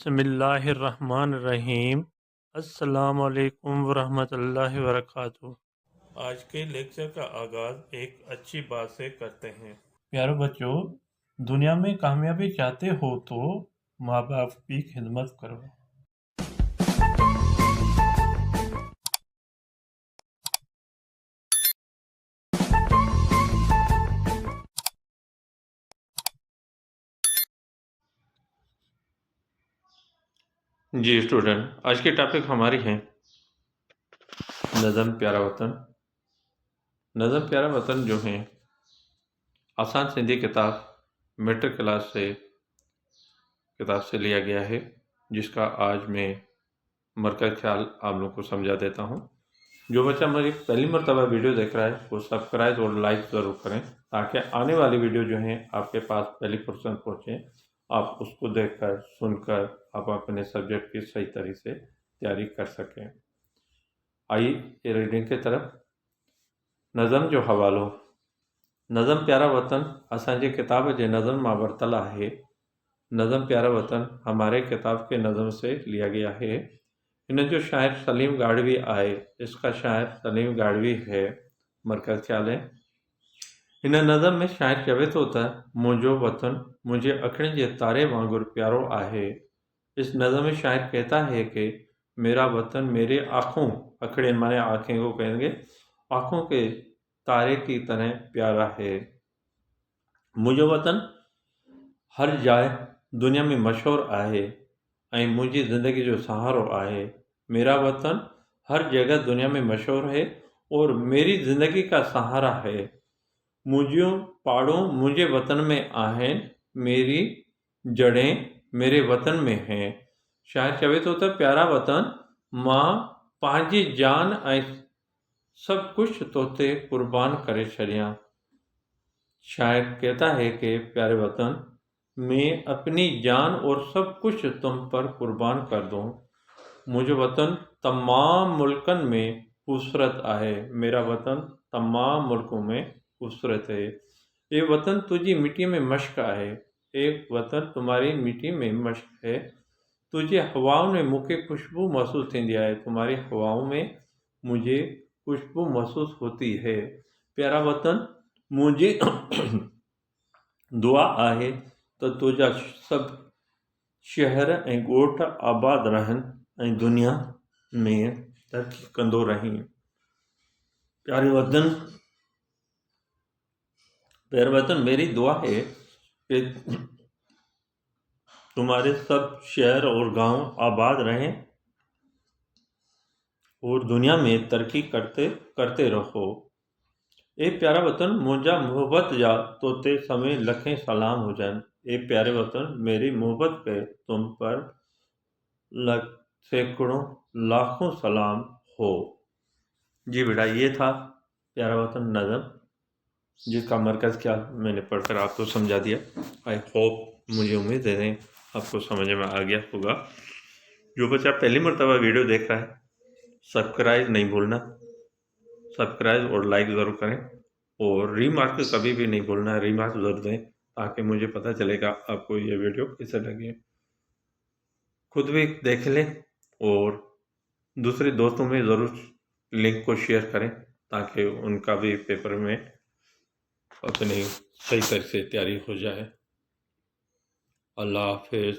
بسم اللہ الرحمن الرحیم۔ السلام علیکم ورحمۃ اللہ وبرکاتہ۔ آج کے لیکچر کا آغاز ایک اچھی بات سے کرتے ہیں۔ پیارے بچوں، دنیا میں کامیابی چاہتے ہو تو ماں باپ کی خدمت کرو۔ جی اسٹوڈنٹ، آج کی ٹاپک ہماری ہے نظم پیارا وطن۔ نظم پیارا وطن جو ہیں آسان سندھی کتاب میٹرک کلاس سے کتاب سے لیا گیا ہے، جس کا آج میں مرکز خیال آپ لوگوں کو سمجھا دیتا ہوں۔ جو بچہ میری پہلی مرتبہ ویڈیو دیکھ رہا ہے وہ سبسکرائب اور لائک ضرور کریں، تاکہ آنے والی ویڈیو جو ہیں آپ کے پاس پہلی فرصت پہنچیں، آپ اس کو دیکھ کر سن کر آپ اپنے سبجیکٹ کی صحیح طریقے سے تیاری کر سکیں۔ آئیے ریڈنگ کی طرف۔ نظم جو حوالو۔ نظم پیارا وطن اسانجی کتاب کے نظم ماں ورتل ہے۔ نظم پیارا وطن ہمارے کتاب کے نظم سے لیا گیا ہے۔ ان جو شاعر سلیم گاڑوی آئے، اس کا شاعر سلیم گاڑوی ہے، مرکز خیال ہے۔ ان نظم میں شاعر چوے تو تا منجو وطن مجھے اکھڑیں کے تارے وانگر پیارو آہے۔ اس نظم میں شاعر کہتا ہے کہ میرا وطن میرے آنکھوں، اکھڑیں مانے آنکھیں کو کہیں گے، آنکھوں کے تارے کی طرح پیارا ہے۔ مجھو وطن ہر جائے دنیا میں مشہور آہے، ऐं मुंहिंजी ज़िंदगी जो सहारो आहे। मेरा वतन हर जगह दुनिया में मशहूर है और मेरी ज़िंदगी का सहारा है। मुंहिंजियूं पहाड़ूं मुंहिंजे वतन में आहिनि, मेरी जड़ें मेरे वतन में हैं। शायर चवे थो त प्यारा वतन मां पंहिंजी जान ऐं सब कुछ तोते कुर्बान करे छॾियां। शायर कहता है कि प्यारे वतन मैं अपनी जान और सब कुछ तुम पर कुर्बान कर दूं। मुझो वतन तमाम मुल्कन में खूबसूरत आहे। मेरा वतन तमाम मुल्कों में खूबसूरत है। ये वतन तुझी मिट्टी में मश्क आहे। एक वतन तुम्हारी मिट्टी में मश्क है। तुझे हवाओं में मुझे खुशबू महसूस थींदी आहे। तुम्हारी हवाओं में मुझे खुशबू महसूस होती है। प्यारा वतन मुझे दुआ आहे तो तुझा सब शहर ऐं ॻोठ आबाद रहनि ऐं दुनिया में तरक्की कंदो रहीं। प्यारे वतन, प्यारे वतन मेरी दुआ है कि तुम्हारे सब शहर और गांव आबाद रहें और दुनिया में तरक्की करते रहो। ए प्यारा वतन मुंहिंजा मोहब्बत जा तोते समय लखें सलाम हुजनि। ए प्यारे वतन मेरी मोहब्बत पे तुम पर सैकड़ों लाखों सलाम हो। जी बेटा, ये था प्यारा वतन नज़म, जिसका मरकज़ क्या मैंने पढ़कर आपको समझा दिया। आई होप, मुझे उम्मीद है आपको समझ में आ गया होगा। जो बच्चा पहली मरतबा वीडियो देख रहा है, सब्सक्राइब नहीं भूलना, सब्सक्राइब और लाइक ज़रूर करें, और रीमार्क कभी भी नहीं भूलना, रीमार्क ज़रूर दें, ताकि मुझे पता चलेगा आपको ये वीडियो कैसे लगे। खुद भी देख लें और दूसरे दोस्तों में ज़रूर लिंक को शेयर करें, ताकि उनका भी पेपर में अपनी सही तरह से तैयारी हो जाए। अल्लाह हाफिज़।